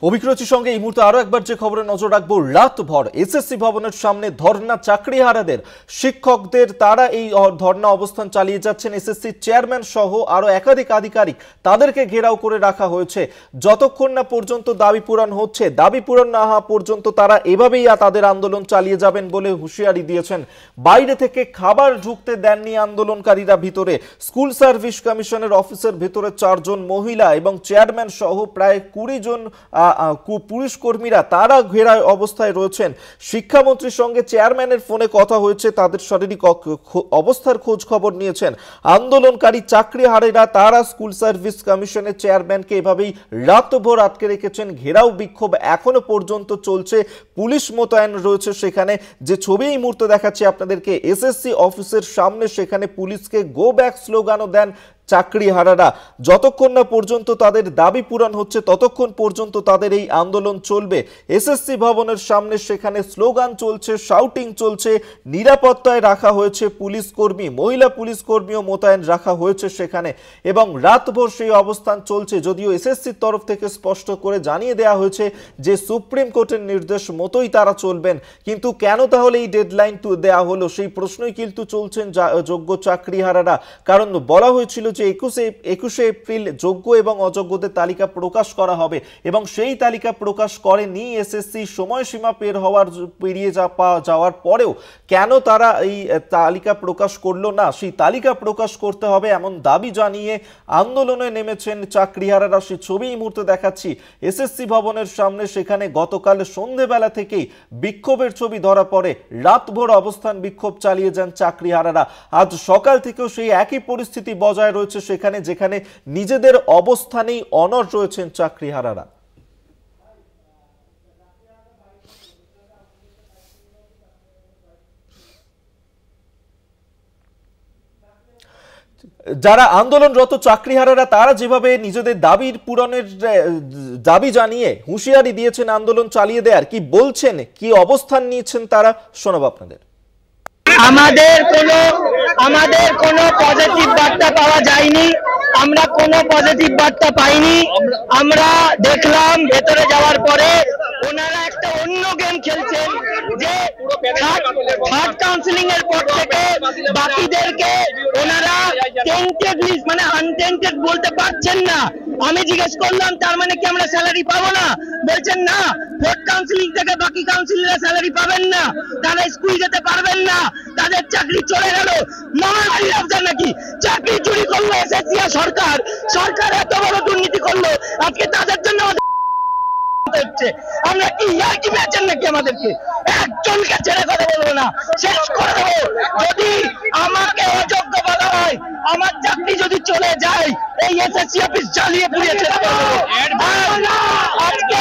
অভিজ্ঞতার সঙ্গে এই মুহূর্তে আরো একবার যে খবরে নজর রাখবো, রাতভর এসএসসি ভবনের সামনে ধর্ণা, চাকরিহারাদের শিক্ষকদের তারা এই ধর্ণা অবস্থান চালিয়ে যাচ্ছেন। এসএসসি চেয়ারম্যান সহ আরো একাধিক আধিকারিক তাদেরকে ঘেরাও করে রাখা হয়েছে। যতক্ষণ না পর্যন্ত দাবি পূরণ হচ্ছে, দাবি পূরণ না হওয়া পর্যন্ত তারা এভাবেই তাদের আন্দোলন চালিয়ে যাবেন বলে হুঁশিয়ারি দিয়েছেন। বাইরে থেকে খাবার ঢুকতে দেননি আন্দোলনকারীরা। ভিতরে স্কুল সার্ভিস কমিশনের অফিসের ভিতরে 4 জন মহিলা এবং চেয়ারম্যান সহ প্রায় 20 জন পুলিশ কর্মীরা তারা ঘেরা অবস্থায় রয়েছেন। শিক্ষামন্ত্রীর সঙ্গে চেয়ারম্যানের ফোনে কথা হয়েছে, তাদের শারীরিক অবস্থার খোঁজ খবর নিয়েছেন। আন্দোলনকারী চাকরিহারেরা তারা স্কুল সার্ভিস কমিশনের চেয়ারম্যানকে এভাবেই রাতভর আটকে রেখেছেন। ঘেরাও বিক্ষোভ এখনো পর্যন্ত চলছে, পুলিশ মোতায়েন রয়েছে সেখানে। যে ছবি এই মুহূর্তে দেখাচ্ছি আপনাদেরকে এসএসসি অফিসের সামনে, সেখানে পুলিশকে গো ব্যাক স্লোগানও দেন চাকরিহারারা। যতক্ষণ না পর্যন্ত তাদের দাবি পূরণ হচ্ছে ততক্ষণ পর্যন্ত তাদের এই আন্দোলন চলবে। এসএসসি ভবনের সামনে সেখানে স্লোগান চলছে, শাউটিং চলছে, নিরাপত্তায় রাখা হয়েছে পুলিশ কর্মী, মহিলা পুলিশ কর্মীও মোতায়েন রাখা হয়েছে সেখানে এবং রাতভর সেই অবস্থান চলছে। যদিও এসএসসির তরফ থেকে স্পষ্ট করে জানিয়ে দেওয়া হয়েছে যে সুপ্রিম কোর্টের নির্দেশ মতোই তারা চলবেন, কিন্তু কেন তাহলে এই ডেডলাইন দেওয়া হলো সেই প্রশ্নই কিন্তু চলছেন যোগ্য চাকরিহারারা। কারণ বলা হয়েছিল যে 21শে এপ্রিল যোগ্য এবং অযোগ্যদের তালিকা প্রকাশ করা হবে এবং সেই তালিকা প্রকাশ করেনি এসএসসি। সময়সীমা পেরিয়ে যাওয়ার পরেও কেন তারা এই তালিকা প্রকাশ করলো না, সেই তালিকা প্রকাশ করতে হবে এমন দাবি জানিয়ে আন্দোলনে নেমেছেন চাকরিহারারা। সেই ছবি এই মুহূর্তে দেখাচ্ছি এসএসসি ভবনের সামনে। সেখানে গতকাল সন্ধ্যেবেলা থেকেই বিক্ষোভের ছবি ধরা পড়ে, রাতভর অবস্থান বিক্ষোভ চালিয়ে যান চাকরিহারারা। আজ সকাল থেকেও সেই একই পরিস্থিতি বজায় রয়েছে সেখানে, যেখানে নিজেদের অবস্থানেই অনড় রয়েছেন চাকরিহারারা। যারা আন্দোলনরত চাকরিহারারা তারা যেভাবে নিজেদের দাবির পূরণের দাবি জানিয়ে হুঁশিয়ারি দিয়েছেন আন্দোলন চালিয়ে দেয়ার, কি বলছেন, কি অবস্থান নিয়েছেন তারা, শোনাবো আপনাদের। আমাদের কোনো পজিটিভ বার্তা পাওয়া যায়নি, আমরা কোনো পজিটিভ বার্তা পাইনি। আমরা দেখলাম ভেতরে যাওয়ার পরে ওনারা একটা অন্য গেম খেলছেন, যে থার্ড কাউন্সিলিং এর পর থেকে বাকিদেরকে ওনারা টেন্টেড লিস্ট মানে আনটেন্টেড বলতে পারছেন না। আমি জিজ্ঞেস করলাম তার মানে কি আমরা স্যালারি পাবো না? বলছেন না, ফোর্থ কাউন্সিলিং থেকে বাকি কাউন্সিলররা স্যালারি পাবেন না, তারা স্কুল যেতে পারবেন না, তাদের চাকরি চলে গেল। মহামারী ব্যবসা নাকি চাকরি চুরি করলো এসএসসি সরকার, সরকার এত বড় দুর্নীতি করলো, আজকে তাদের জন্য আমরা কি ইয়ার্কি পেয়েছেন নাকি? আমাদেরকে একজনকে ছেড়ে কথা বলবো না, শেষ করে দেবো। যদি আমাকে অযোগ্য বলা হয়, আমার চাকরি যদি চলে যায়, এই এসএসসি অফিস জ্বালিয়ে পুড়িয়ে ছেড়ে দেবো। আজকে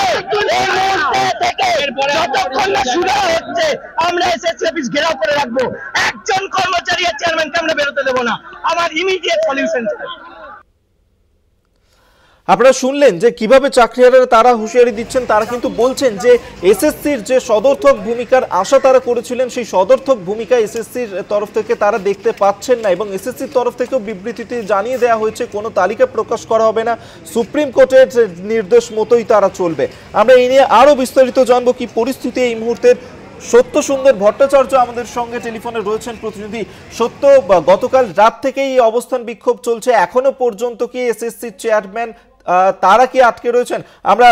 এই মুহূর্তে থেকে যতক্ষণ না শুরু হচ্ছে আমরা এসএসসি অফিস ঘেরাও করে রাখবো। একজন কর্মচারী আর চেয়ারম্যানকে আমরা বেরোতে দেবো না। আমার ইমিডিয়েট সলিউশন। আপনারা শুনলেন যে কিভাবে চাকরিহারারা তারা হুঁশিয়ারি দিচ্ছেন। তারা কিন্তু বলছেন যে এসএসসির যে সদর্থক ভূমিকার আশা তারা করেছিলেন, সেই সদর্থক ভূমিকা এসএসসির তরফ থেকে তারা দেখতে পাচ্ছেন না এবং এসএসসির তরফ থেকেও বিবৃতিতে জানিয়ে দেওয়া হয়েছে কোনো তালিকা প্রকাশ করা হবে না, সুপ্রিম কোর্টের নির্দেশ মতোই তারা চলবে। আমরা এই নিয়ে আরো বিস্তারিত জানবো কি পরিস্থিতি এই মুহূর্তের। সত্য সুন্দর ভট্টাচার্য আমাদের সঙ্গে টেলিফোনে রয়েছেন প্রতিনিধি। সত্য, গতকাল রাত থেকেই এই অবস্থান বিক্ষোভ চলছে, এখনো পর্যন্ত কি এসএসসির চেয়ারম্যান তারা কি আটকে রয়েছেন? আমরা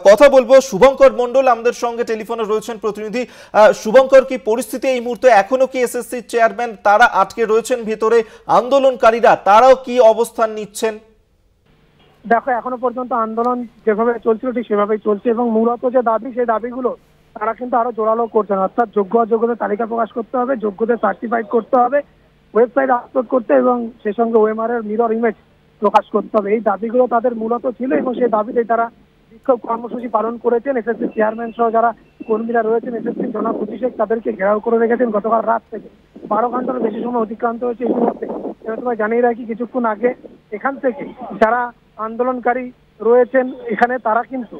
কথা বলবো। শুভঙ্কর মন্ডল আমাদের সঙ্গে টেলিফোনে রয়েছেন প্রতিনিধি। শুভঙ্কর, কি পরিস্থিতি এই মুহূর্তে? এখনো কি এসএসসি চেয়ারম্যান তারা আটকে রয়েছেন ভিতরে? আন্দোলনকারীরা তারাও কি অবস্থান নিচ্ছেন? দেখো, এখনো পর্যন্ত আন্দোলন যেভাবে চলছিল ঠিক সেভাবেই চলছে এবং মূলত যে দাবি, সেই দাবিগুলো তারা কিন্তু আরো জোরালো করছেন। অর্থাৎ যোগ্য অযোগ্যদের তালিকা প্রকাশ করতে হবে, যোগ্যদের সার্টিফাইড করতে হবে, ওয়েবসাইটে আপলোড করতে এবং সেই সঙ্গে ওএমআর এর মিরর ইমেজ প্রকাশ করতে হবে। এই দাবিগুলো তাদের মূলত ছিল এবং সেই দাবিতেই তারা বিক্ষোভ কর্মসূচি পালন করেছেন। এসএসসি চেয়ারম্যান সহ যারা কর্মীরা রয়েছেন, এসএসসি জনাব অভিষেক, তাদেরকে ঘেরাও করে রেখেছেন গতকাল রাত থেকে। 12 ঘন্টারও বেশি সময় অতিক্রান্ত হয়েছে এই মুহূর্তে। তোমায় জানিয়ে রাখি, কিছুক্ষণ আগে এখান থেকে যারা আন্দোলনকারী রয়েছেন এখানে, তারা কিন্তু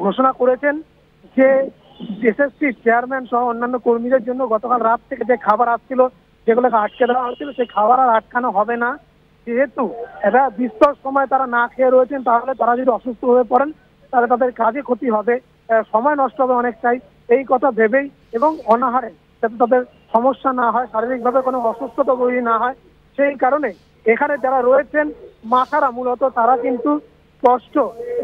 ঘোষণা করেছেন যে এসএসসি চেয়ারম্যান সহ অন্যান্য কর্মীদের জন্য গতকাল রাত থেকে যে খাবার আসছিল, যেগুলোকে আটকে দেওয়া হচ্ছিল, সেই খাবার আর আটকানো হবে না। যেহেতু এটা বিস্তর সময় তারা না খেয়ে রয়েছেন, তাহলে তারা যদি অসুস্থ হয়ে পড়েন তাহলে তাদের কাজে ক্ষতি হবে, সময় নষ্ট হবে অনেকটাই। এই কথা ভেবেই এবং অনাহারে যাতে তাদের সমস্যা না হয়, শারীরিকভাবে কোনো অসুস্থতা তৈরি না হয়, সেই কারণে এখানে যারা রয়েছেন মাথারা মূলত তারা কিন্তু স্পষ্ট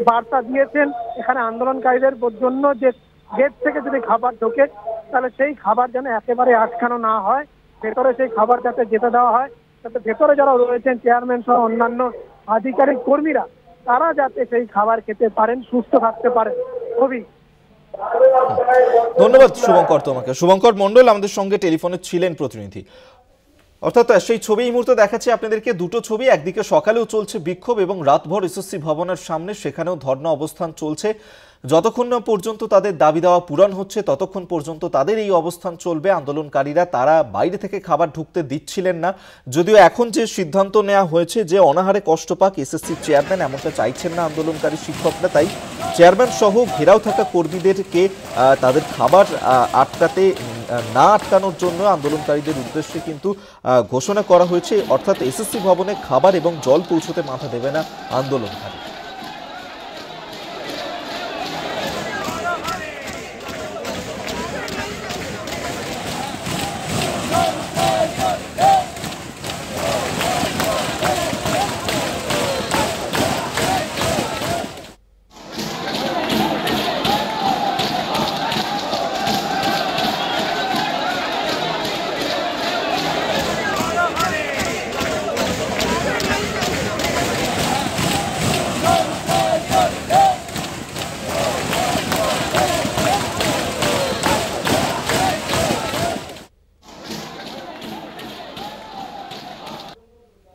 বার্তা দিয়েছেন এখানে আন্দোলনকারীদের জন্য যে গেট থেকে যদি খাবার ঢোকে তাহলে সেই খাবার যেন একেবারে আটকানো না হয়, ভেতরে সেই খাবার যাতে যেতে দেওয়া হয়, যাতে ভেতরে যারা রয়েছেন চেয়ারম্যান সহ অন্যান্য আধিকারিক কর্মীরা তারা যাতে সেই খাবার খেতে পারেন, সুস্থ থাকতে পারেন। কবি, ধন্যবাদ শুভঙ্কর তোমাকে। শুভঙ্কর মণ্ডল আমাদের সঙ্গে টেলিফোনে ছিলেন প্রতিনিধি। অর্থাৎ সেই ছবি এই মুহূর্তে দেখাচ্ছি আপনাদেরকে, দুটো ছবি। একদিকে সকালেও চলছে বিক্ষোভ এবং রাতভর এসএসসি ভবনের সামনে সেখানেও ধর্ণা অবস্থান চলছে। যতক্ষণ না পর্যন্ত তাদের দাবি দেওয়া পূরণ হচ্ছে ততক্ষণ পর্যন্ত তাদের এই অবস্থান চলবে। আন্দোলনকারীরা তারা বাইরে থেকে খাবার ঢুকতে দিচ্ছিলেন না, যদিও এখন যে সিদ্ধান্ত নেওয়া হয়েছে যে অনাহারে কষ্ট পাক এসএসসি চেয়ারম্যান, এমনটা চাইছেন না আন্দোলনকারী শিক্ষকরা। তাই চেয়ারম্যান সহ ঘেরাও থাকা কর্মীদেরকে তাদের খাবার না আটকানোর জন্য আন্দোলনকারীদের উদ্দেশ্যে কিন্তু ঘোষণা করা হয়েছে, অর্থাৎ এসএসসি ভবনে খাবার এবং জল পৌঁছতে মাথা দেবে না আন্দোলনকারী।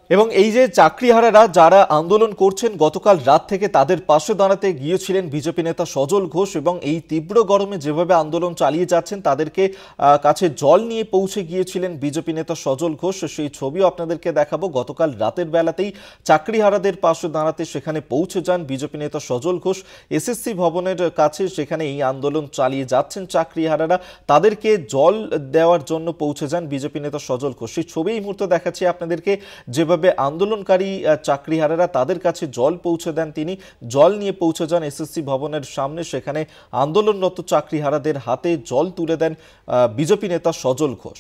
এবং এই যে চাকরিহারারা যারা আন্দোলন করছেন, গতকাল রাত থেকে তাদের পাশে দাঁড়াতে গিয়েছিলেন বিজেপি নেতা সজল ঘোষ, এবং এই তীব্র গরমে যেভাবে আন্দোলন চালিয়ে যাচ্ছেন তাদেরকে কাছে জল নিয়ে পৌঁছে গিয়েছিলেন বিজেপি নেতা সজল ঘোষ। সেই ছবিও আপনাদেরকে দেখাবো। গতকাল রাতের বেলাতেই চাকরিহারাদের পাশে দাঁড়াতে সেখানে পৌঁছে যান বিজেপি নেতা সজল ঘোষ এসএসসি ভবনের কাছে। সেখানে এই আন্দোলন চালিয়ে যাচ্ছেন চাকরিহারারা, তাদেরকে জল দেওয়ার জন্য পৌঁছে যান বিজেপি নেতা সজল ঘোষ। সেই ছবি এই মুহূর্তে দেখাচ্ছি আপনাদেরকে, যেভাবে আন্দোলনকারী চাকরিহারারা তাদের কাছে জল পৌঁছে দেন, তিনি জল নিয়ে পৌঁছে যান এসএসসি ভবনের সামনে। সেখানে আন্দোলনরত চাকরিহারাদের হাতে জল তুলে দেন বিজেপি নেতা সজল ঘোষ।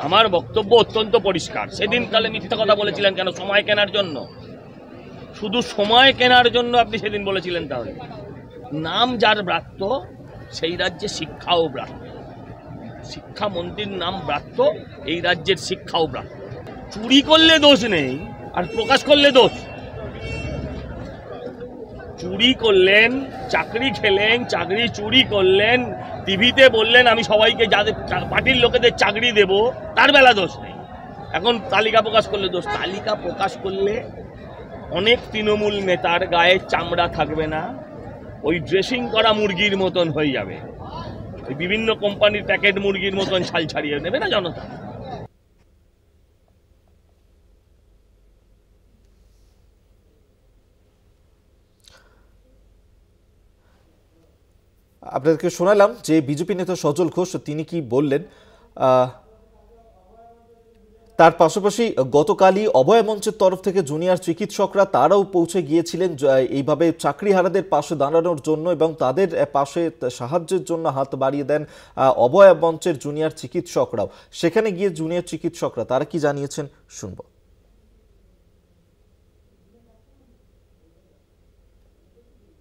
আমার বক্তব্য অত্যন্ত পরিষ্কার। সেদিন কালে মিথ্যা কথা বলেছিলেন কেন? সময় কেনার জন্য, শুধু সময় কেনার জন্য আপনি সেদিন বলেছিলেন। তাহলে নাম যার ব্রাত্য সেই রাজ্যে শিক্ষাও ব্রাত্য। শিক্ষামন্ত্রীর নাম ব্রাত্য, এই রাজ্যের শিক্ষাও ব্রাত্য। চুরি করলে দোষ নেই, আর প্রকাশ করলে দোষ। চুরি করলেন, চাকরি খেলেন, চাকরি চুরি করলেন, টিভিতে বললেন আমি সবাইকে যাদের পার্টির লোকেদের চাকরি দেব, তার বেলা দোষ নেই। এখন তালিকা প্রকাশ করলে দোষ। তালিকা প্রকাশ করলে অনেক তৃণমূল নেতার গায়ে চামড়া থাকবে না, ওই ড্রেসিং করা মুরগির মতন হয়ে যাবে, বিভিন্ন কোম্পানির প্যাকেট মুরগির মতন ছাল ছাড়িয়ে নেবে না জনতা। আপনাদেরকে শোনালাম যে বিজেপি নেতা সজল ঘোষ তিনি কি বললেন। তার পাশাপাশি গতকালই অভয় মঞ্চের তরফ থেকে জুনিয়র চিকিৎসকরা তারাও পৌঁছে গিয়েছিলেন এইভাবে চাকরিহারাদের পাশে দাঁড়ানোর জন্য, এবং তাদের পাশে সাহায্যের জন্য হাত বাড়িয়ে দেন অভয় মঞ্চের জুনিয়র চিকিৎসকরাও। সেখানে গিয়ে জুনিয়র চিকিৎসকরা তারা কি জানিয়েছেন শুনব।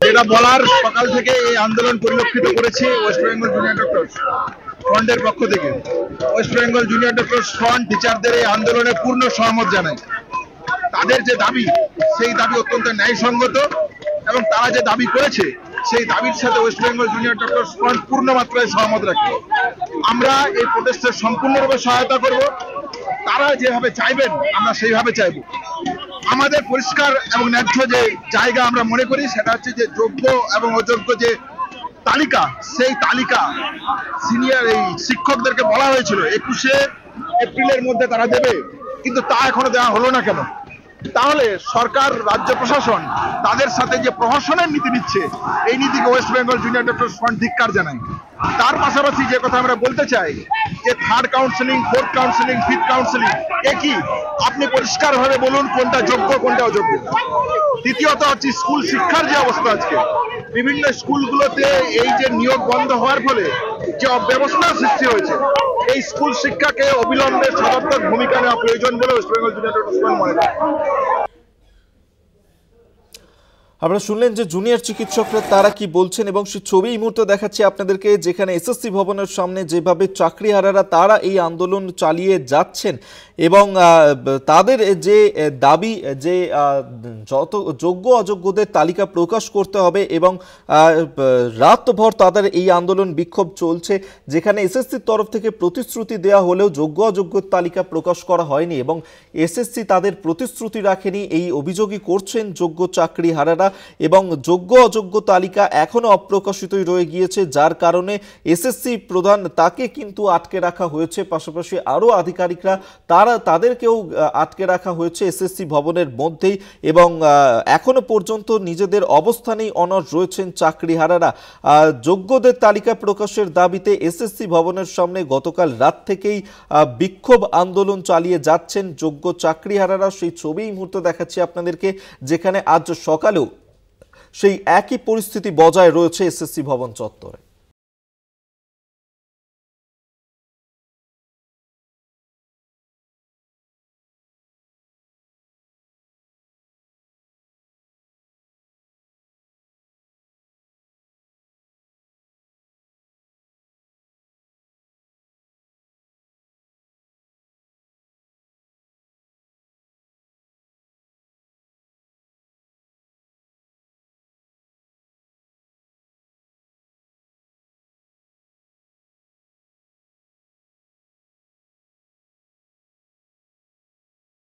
যেটা বলার, সকাল থেকে এই আন্দোলন পরিলক্ষিত করেছি ওয়েস্ট বেঙ্গল জুনিয়র ডক্টরস ফ্রন্টের পক্ষ থেকে। West Bengal junior doctors front টিচারদের এই আন্দোলনে পূর্ণ সহমত জানায়। তাদের যে দাবি, সেই দাবি অত্যন্ত ন্যায়সঙ্গত, এবং তারা যে দাবি করেছে সেই দাবির সাথে West Bengal junior doctors front পূর্ণ মাত্রায় সহমত রাখি। আমরা এই প্রোটেস্টের সম্পূর্ণরূপে সহায়তা করব। তারা যেভাবে চাইবেন আমরা সেইভাবে চাইব। আমাদের পরিষ্কার এবং ন্যায্য যে জায়গা আমরা মনে করি সেটা হচ্ছে যে যোগ্য এবং অযোগ্য যে তালিকা, সেই তালিকা সিনিয়র এই শিক্ষকদেরকে বলা হয়েছিল 21শে এপ্রিলের মধ্যে তারা দেবে, কিন্তু তা এখনো দেওয়া হলো না কেন? তাহলে সরকার, রাজ্য প্রশাসন তাদের সাথে যে প্রহসনের নীতি নিচ্ছে, এই নীতিকে West Bengal junior doctors front ধিক্কার জানায়। তার পাশাপাশি যে কথা আমরা বলতে চাই যে third counselling, fourth counselling, fifth counselling একই, আপনি পরিষ্কারভাবে বলুন কোনটা যোগ্য কোনটা অযোগ্য। দ্বিতীয়ত হচ্ছে স্কুল শিক্ষার যে অবস্থা আজকে, বিভিন্ন স্কুলগুলোতে এই যে নিয়োগ বন্ধ হওয়ার ফলে যে অব্যবস্থার সৃষ্টি হয়েছে, এই স্কুল শিক্ষাকে অবিলম্বে সদর্থক ভূমিকা নেওয়া প্রয়োজন বলে West Bengal junior doctors front মনে করে। আপনারা শুনলেন যে জুনিয়র চিকিৎসকরা তারা কি বলছেন এবং সেই ছবি এই মুহূর্তে দেখাচ্ছি আপনাদেরকে, যেখানে এসএসসি ভবনের সামনে যেভাবে চাকরিহারারা তারা এই আন্দোলন চালিয়ে যাচ্ছেন এবং তাদের যে দাবি যে যত যোগ্য অযোগ্যদের তালিকা প্রকাশ করতে হবে এবং রাতভর তাদের এই আন্দোলন বিক্ষোভ চলছে, যেখানে এসএসসির তরফ থেকে প্রতিশ্রুতি দেওয়া হলেও যোগ্য অযোগ্যের তালিকা প্রকাশ করা হয়নি এবং এসএসসি তাদের প্রতিশ্রুতি রাখেনি, এই অভিযোগই করছেন যোগ্য চাকরিহারারা এবং যোগ্য অযোগ্য তালিকা এখনো অপ্রকাশিতই রয়ে গিয়েছে, যার কারণে এসএসসি প্রধান তাকে কিন্তু আটকে রাখা হয়েছে। পাশাপাশি আরও আধিকারিকরা তাদেরকেও আটকে রাখা হয়েছে এসএসসি ভবনের মধ্যেই এবং এখনো পর্যন্ত নিজেদের অবস্থানেই অনড় রয়েছেন চাকরিহারারা। যোগ্যদের তালিকা প্রকাশের দাবিতে এসএসসি ভবনের সামনে গতকাল রাত থেকেই বিক্ষোভ আন্দোলন চালিয়ে যাচ্ছেন যোগ্য চাকরিহারারা। সেই ছবি এই মুহূর্তে দেখাচ্ছি আপনাদেরকে, যেখানে আজ সকালেও সেই একই পরিস্থিতি বজায় রয়েছে এসএসসি ভবন চত্বরে।